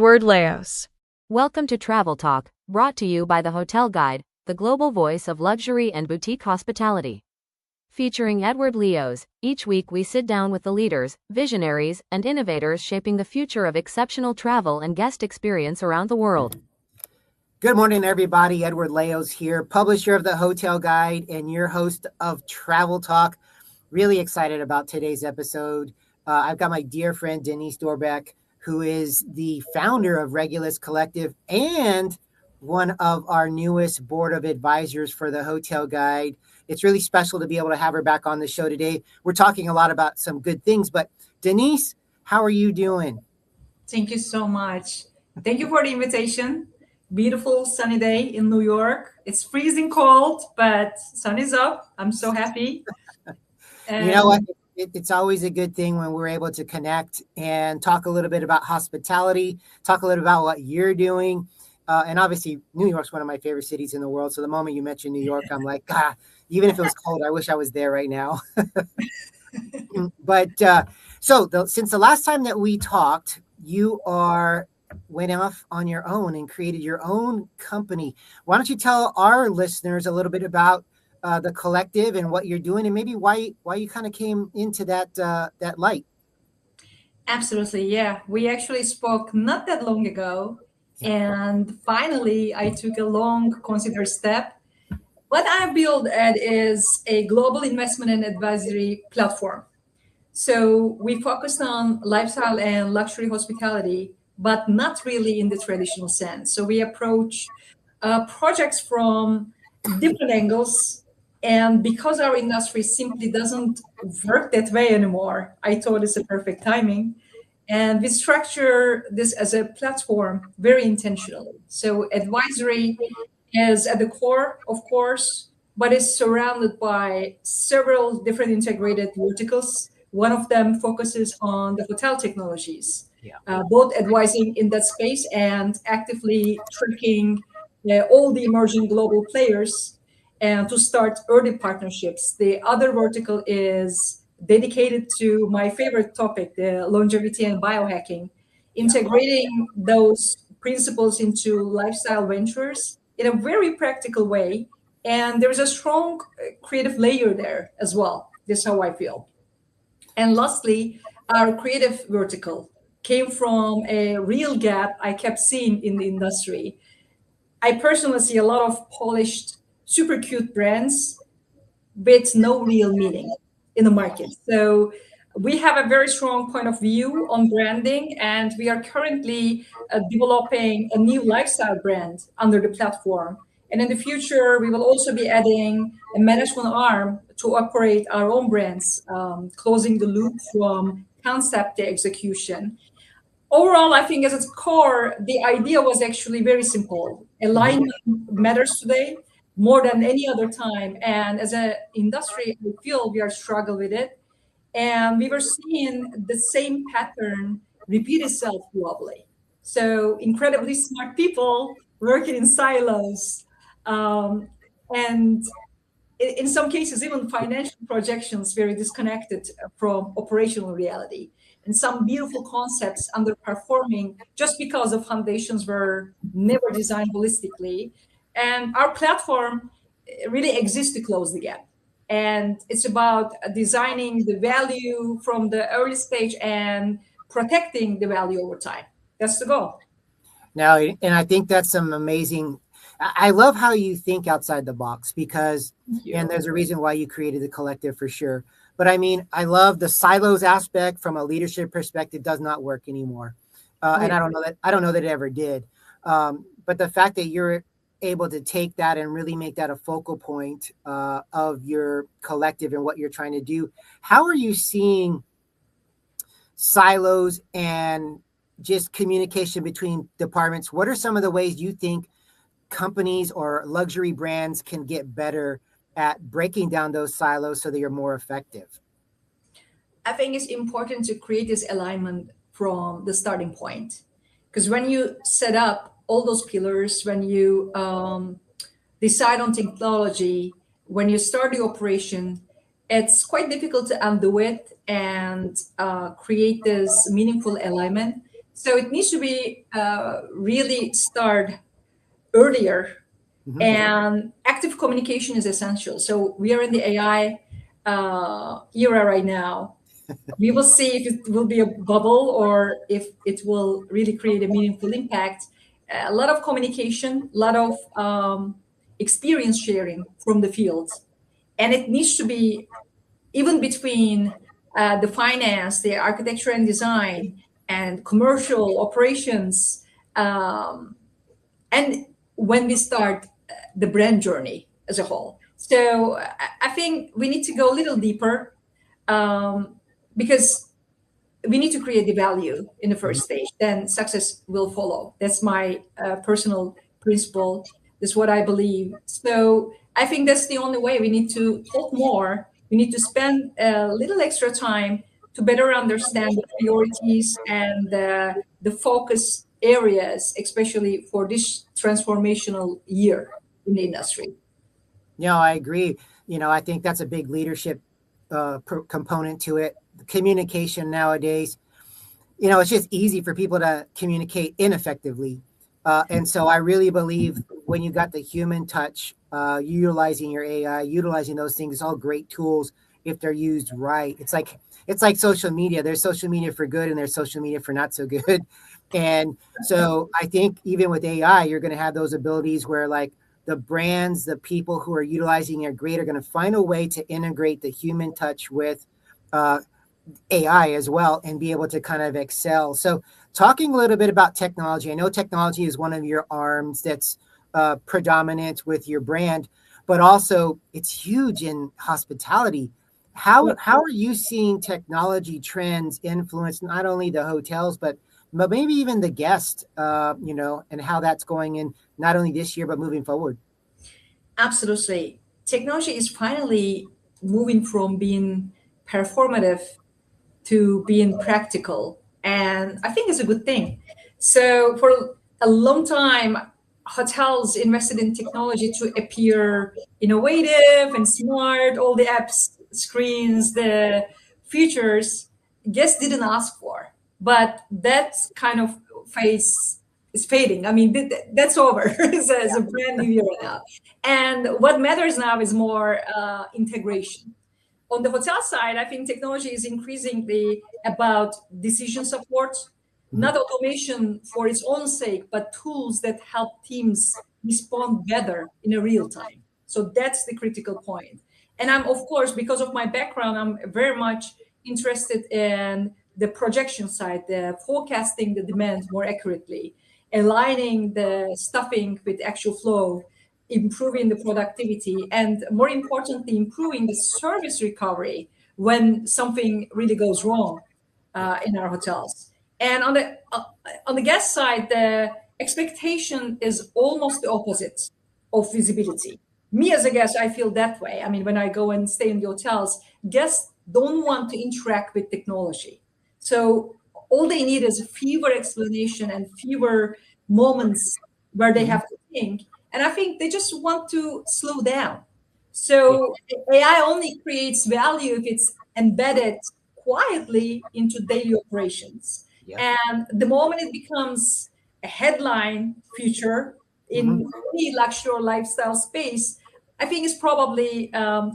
Word Laos. Welcome to Travel Talk, brought to you by the Hotel Guide, the global voice of luxury and boutique hospitality. Featuring Edward Leos, each week we sit down with the leaders, visionaries, and innovators shaping the future of exceptional travel and guest experience around the world. Good morning, everybody. Edward Leos here, publisher of the Hotel Guide and your host of Travel Talk. Really excited about today's episode. I've got my dear friend, Deniz Dorbek, who is the founder of Regulus Collective and one of our newest board of advisors for the Hotel Guide. It's really special to be able to have her back on the show today. We're talking a lot about some good things, but Deniz, how are you doing? Thank you so much. Thank you for the invitation. Beautiful sunny day in New York. It's freezing cold, but sun is up. I'm so happy. And you know what? It's always a good thing when we're able to connect and talk a little bit about hospitality, talk a little about what you're doing. And obviously, New York's one of my favorite cities in the world. So the moment you mention New York, I'm like, even if it was cold, I wish I was there right now. But since the last time that we talked, you went off on your own and created your own company. Why don't you tell our listeners a little bit about the collective and what you're doing, and maybe why you kind of came into that light? Absolutely, yeah. We actually spoke not that long ago, and finally I took a long considered step. What I built is a global investment and advisory platform. So we focused on lifestyle and luxury hospitality, but not really in the traditional sense. So we approach projects from different angles. And because our industry simply doesn't work that way anymore, I thought it's a perfect timing. And we structure this as a platform very intentionally. So advisory is at the core, of course, but is surrounded by several different integrated verticals. One of them focuses on the hotel technologies, both advising in that space and actively tracking all the emerging global players and to start early partnerships. The other vertical is dedicated to my favorite topic, the longevity and biohacking, integrating those principles into lifestyle ventures in a very practical way. And there's a strong creative layer there as well. This is how I feel. And lastly, our creative vertical came from a real gap I kept seeing in the industry. I personally see a lot of polished, super cute brands with no real meaning in the market. So we have a very strong point of view on branding, and we are currently developing a new lifestyle brand under the platform. And in the future, we will also be adding a management arm to operate our own brands, closing the loop from concept to execution. Overall, I think as its core, the idea was actually very simple. Alignment matters today more than any other time. And as an industry, I feel we are struggling with it. And we were seeing the same pattern repeat itself globally. So incredibly smart people working in silos. And in some cases, even financial projections very disconnected from operational reality. And some beautiful concepts underperforming just because the foundations were never designed holistically. And our platform really exists to close the gap. And it's about designing the value from the early stage and protecting the value over time. That's the goal. Now, and I think that's some amazing. I love how you think outside the box because, and there's a reason why you created the collective for sure. But I mean, I love the silos aspect from a leadership perspective does not work anymore. And I don't know that it ever did. But the fact that you're able to take that and really make that a focal point of your collective and what you're trying to do. How are you seeing silos and just communication between departments? What are some of the ways you think companies or luxury brands can get better at breaking down those silos so that you're more effective? I think it's important to create this alignment from the starting point. Because when you set up all those pillars, when you decide on technology, when you start the operation, it's quite difficult to undo it and create this meaningful alignment. So it needs to be really start earlier, and active communication is essential. So we are in the AI era right now. We will see if it will be a bubble or if it will really create a meaningful impact. A lot of communication, a lot of experience sharing from the field, and it needs to be even between the finance, the architecture and design, and commercial operations, and when we start the brand journey as a whole. So I think we need to go a little deeper, because we need to create the value in the first stage, then success will follow. That's my personal principle. That's what I believe. So I think that's the only way. We need to talk more. We need to spend a little extra time to better understand the priorities and the focus areas, especially for this transformational year in the industry. No, I agree. I think that's a big leadership component to it. Communication nowadays, it's just easy for people to communicate ineffectively. And so I really believe when you got the human touch, utilizing your AI, utilizing those things, it's all great tools if they're used right. It's like social media. There's social media for good and there's social media for not so good. And so I think even with AI, you're going to have those abilities where like the brands, the people who are utilizing it great are going to find a way to integrate the human touch with AI as well and be able to kind of excel. So talking a little bit about technology, I know technology is one of your arms that's predominant with your brand, but also it's huge in hospitality. How are you seeing technology trends influence not only the hotels, but maybe even the guest, and how that's going in not only this year, but moving forward? Absolutely. Technology is finally moving from being performative to being practical. And I think it's a good thing. So for a long time, hotels invested in technology to appear innovative and smart, all the apps, screens, the features guests didn't ask for. But that kind of phase is fading. I mean, that's over. It's a brand new era now. And what matters now is more integration. On the hotel side, I think technology is increasingly about decision support, not automation for its own sake, but tools that help teams respond better in a real time. So that's the critical point. And I'm, of course, because of my background, I'm very much interested in the projection side, the forecasting the demand more accurately, aligning the stuffing with actual flow, improving the productivity, and more importantly, improving the service recovery when something really goes wrong in our hotels. And on the guest side, the expectation is almost the opposite of visibility. Me as a guest, I feel that way. I mean, when I go and stay in the hotels, guests don't want to interact with technology. So all they need is fewer explanation and fewer moments where they have to think. And I think they just want to slow down. So AI only creates value if it's embedded quietly into daily operations. Yeah. And the moment it becomes a headline feature in any luxury or lifestyle space, I think it's probably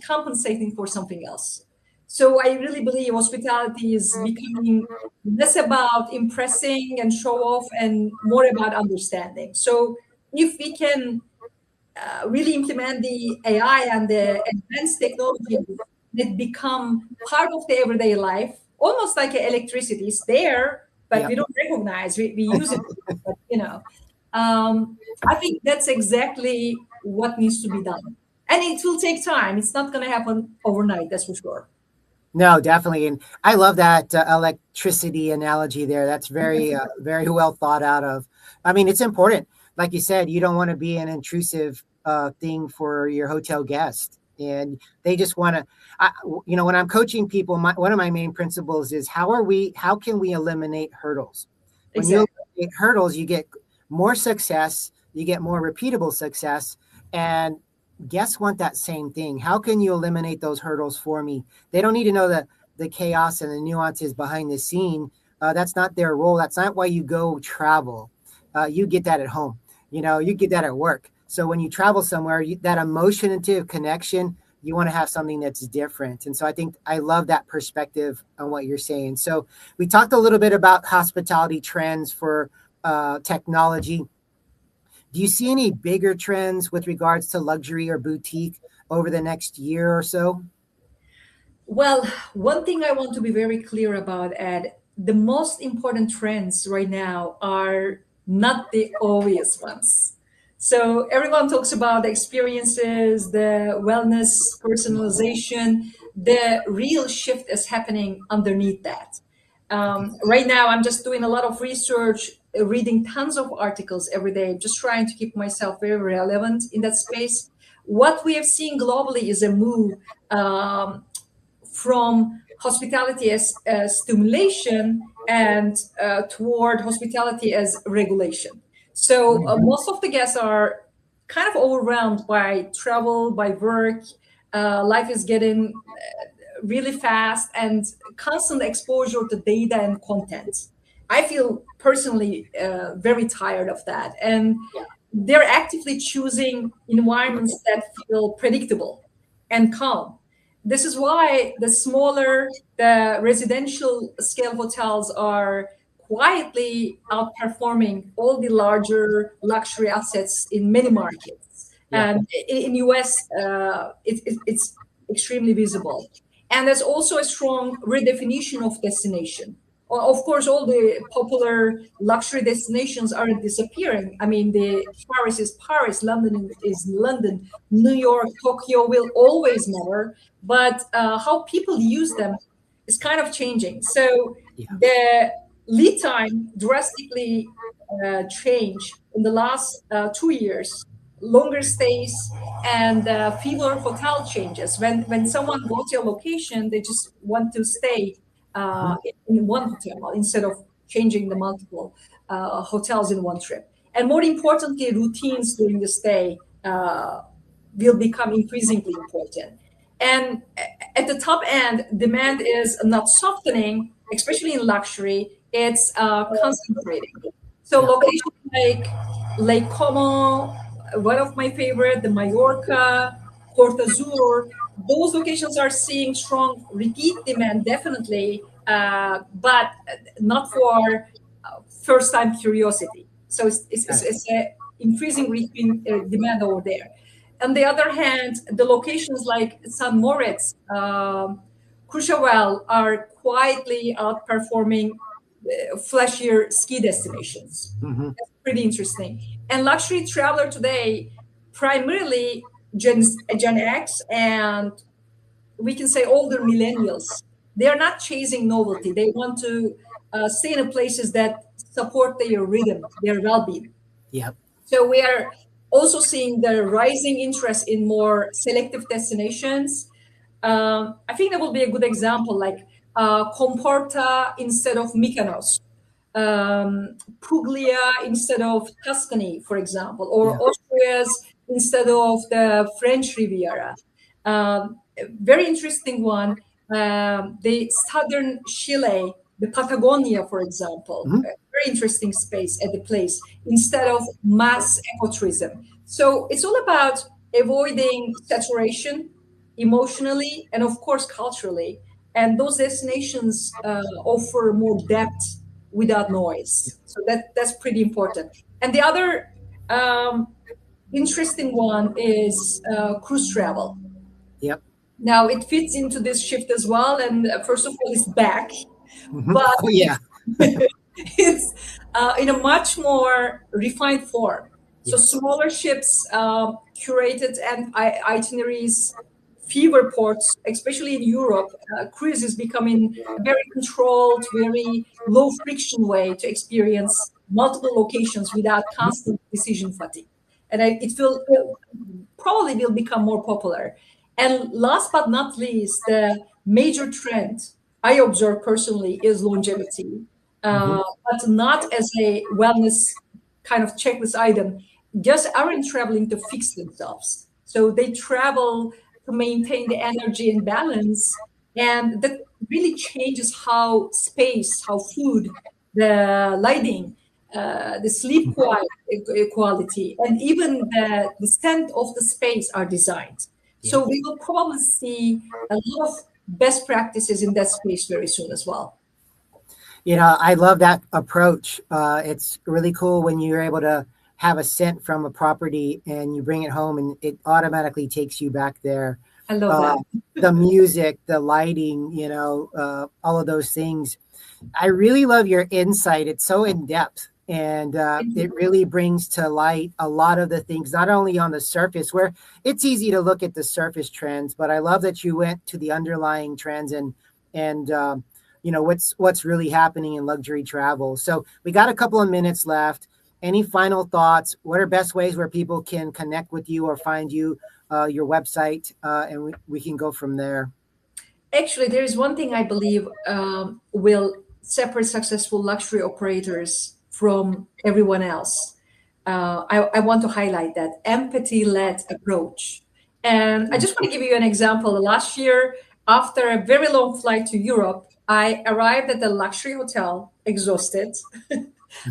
compensating for something else. So I really believe hospitality is becoming less about impressing and show off and more about understanding. So if we can really implement the AI and the advanced technology that become part of the everyday life, almost like electricity is there, but we don't recognize, we use it, but, I think that's exactly what needs to be done. And it will take time. It's not going to happen overnight, that's for sure. No, definitely. And I love that electricity analogy there. That's very, very well thought out of. I mean, it's important. Like you said, you don't want to be an intrusive thing for your hotel guest. And they just want to, when I'm coaching people, one of my main principles is how can we eliminate hurdles? When you eliminate hurdles, you get more success, you get more repeatable success. And guests want that same thing. How can you eliminate those hurdles for me? They don't need to know the chaos and the nuances behind the scene. That's not their role. That's not why you go travel. You get that at home. You get that at work. So when you travel somewhere, that emotional connection, you want to have something that's different. And so I think I love that perspective on what you're saying. So we talked a little bit about hospitality trends for technology. Do you see any bigger trends with regards to luxury or boutique over the next year or so? Well, one thing I want to be very clear about, Ed, the most important trends right now are not the obvious ones. So everyone talks about the experiences, the wellness, personalization. The real shift is happening underneath that. Right now, I'm just doing a lot of research, reading tons of articles every day, just trying to keep myself very relevant in that space. What we have seen globally is a move from hospitality as stimulation and toward hospitality as regulation. So most of the guests are kind of overwhelmed by travel, by work. Life is getting really fast and constant exposure to data and content. I feel personally very tired of that. And they're actively choosing environments that feel predictable and calm. This is why the smaller the residential scale hotels are quietly outperforming all the larger luxury assets in many markets. Yeah. And in US, it's extremely visible. And there's also a strong redefinition of destination. Of course, all the popular luxury destinations aren't disappearing. I mean, the Paris is Paris, London is London, New York, Tokyo will always matter, but how people use them is kind of changing. So Yeah. the lead time drastically changed in the last 2 years. Longer stays and fewer hotel changes. When someone goes to a location, they just want to stay in one hotel instead of changing the multiple hotels in one trip. And more importantly, routines during the stay will become increasingly important. And at the top end, demand is not softening, especially in luxury, it's concentrating. So locations like Lake Como, one of my favorite, the Mallorca, Port Azur, those locations are seeing strong repeat demand, definitely, but not for first-time curiosity. So it's a increasing repeat demand over there. On the other hand, the locations like St. Moritz, Courchevel are quietly outperforming flashier ski destinations. That's pretty interesting. And luxury traveler today, primarily Gen X and we can say older millennials, they are not chasing novelty. They want to stay in places that support their rhythm, their well-being. Yep. So we are also seeing the rising interest in more selective destinations. I think that will be a good example, like Comporta instead of Mykonos, Puglia instead of Tuscany, for example, or Austria's instead of the French Riviera. Very interesting one, the southern Chile, the Patagonia, for example, a very interesting space at the place instead of mass ecotourism. So it's all about avoiding saturation emotionally and, of course, culturally. And those destinations offer more depth without noise. So that's pretty important. And the other interesting one is cruise travel. Yep. Now it fits into this shift as well. And first of all, it's back, but Oh, yeah. it's in a much more refined form. So Yes. smaller ships, curated and itineraries, fewer ports, especially in Europe. Cruise is becoming a very controlled, very low friction way to experience multiple locations without constant decision fatigue. And it will probably will become more popular. And last but not least, the major trend I observe personally is longevity, but not as a wellness kind of checklist item. Just aren't traveling to fix themselves. So they travel to maintain the energy and balance. And really changes how space, how food, the lighting, the sleep quality, and even the scent of the space are designed. Yep. So we will probably see a lot of best practices in that space very soon as well. I love that approach. It's really cool when you're able to have a scent from a property and you bring it home and it automatically takes you back there. I love that. The music, the lighting, all of those things. I really love your insight. It's so in depth, and it really brings to light a lot of the things, not only on the surface, where it's easy to look at the surface trends, but I love that you went to the underlying trends and what's really happening in luxury travel. So we got a couple of minutes left. Any final thoughts? What are best ways where people can connect with you or find you, your website, and we can go from there? Actually, there is one thing I believe will separate successful luxury operators from everyone else. I want to highlight that empathy-led approach. And I just want to give you an example. Last year, after a very long flight to Europe, I arrived at the luxury hotel, exhausted.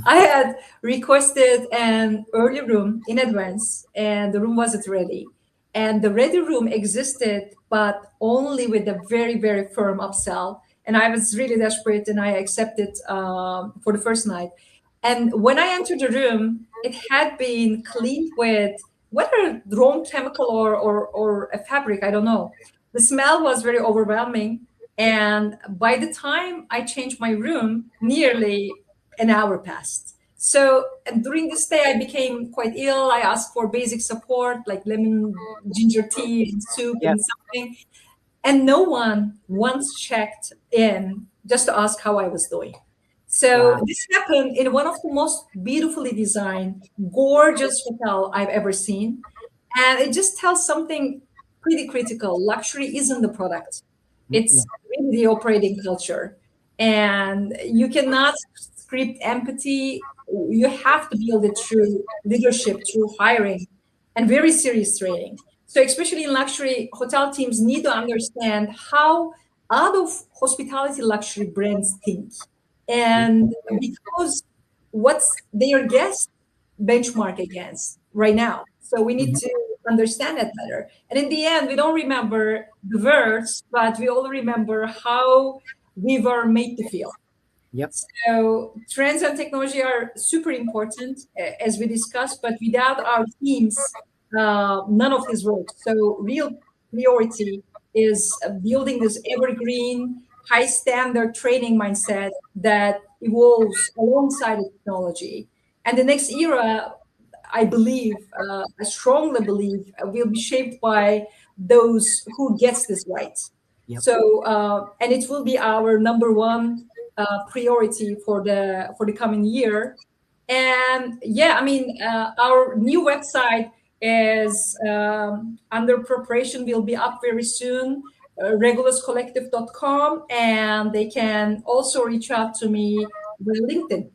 I had requested an early room in advance, and the room wasn't ready. And the ready room existed, but only with a very, very firm upsell. And I was really desperate, and I accepted for the first night. And when I entered the room, it had been cleaned with whether wrong chemical or a fabric, I don't know. The smell was very overwhelming. And by the time I changed my room, nearly an hour passed. So and during this day, I became quite ill. I asked for basic support like lemon, ginger tea, and soup Yep. and something. And no one once checked in just to ask how I was doing. So Wow. this happened in one of the most beautifully designed, gorgeous hotel I've ever seen. And it just tells something pretty critical. Luxury isn't the product. It's really the operating culture. And you cannot script empathy. You have to build it through leadership, through hiring, and very serious training. So, especially in luxury, hotel teams need to understand how out of hospitality luxury brands think. And because what's their guests benchmark against right now. So we need to understand that better. And in the end, we don't remember the words, but we all remember how we were made to feel. Yep. So trends and technology are super important, as we discussed, but without our teams, none of this works. So real priority is building this evergreen, high standard training mindset that evolves alongside the technology. And the next era, I believe, I strongly believe, will be shaped by those who gets this right. Yep. So, and it will be our number one priority for the coming year. And yeah, I mean, our new website is under preparation, will be up very soon, reguluscollective.com, and they can also reach out to me with LinkedIn.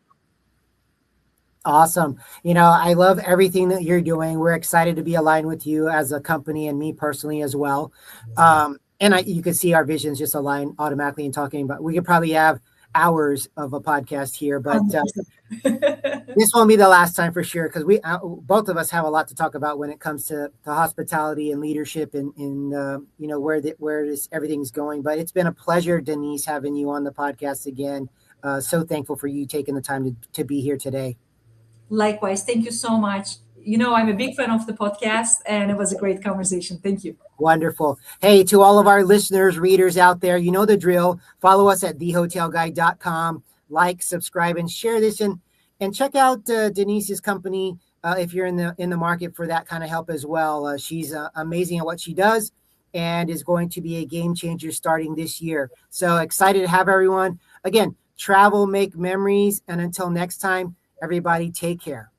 Awesome. I love everything that you're doing. We're excited to be aligned with you as a company and me personally as well. And you can see our visions just align automatically in talking about, we could probably have hours of a podcast here, but this won't be the last time for sure, because we both of us have a lot to talk about when it comes to hospitality and leadership and where everything's going. But it's been a pleasure, Deniz, having you on the podcast again. So thankful for you taking the time to be here today. Likewise, thank you so much. I'm a big fan of the podcast, and it was a great conversation. Thank you. Wonderful. Hey, to all of our listeners, readers out there, you know the drill. Follow us at thehotelguide.com. Like, subscribe, and share this, and check out Deniz's company if you're in the market for that kind of help as well. She's amazing at what she does and is going to be a game changer starting this year. So excited to have everyone. Again, travel, make memories, and until next time, everybody take care.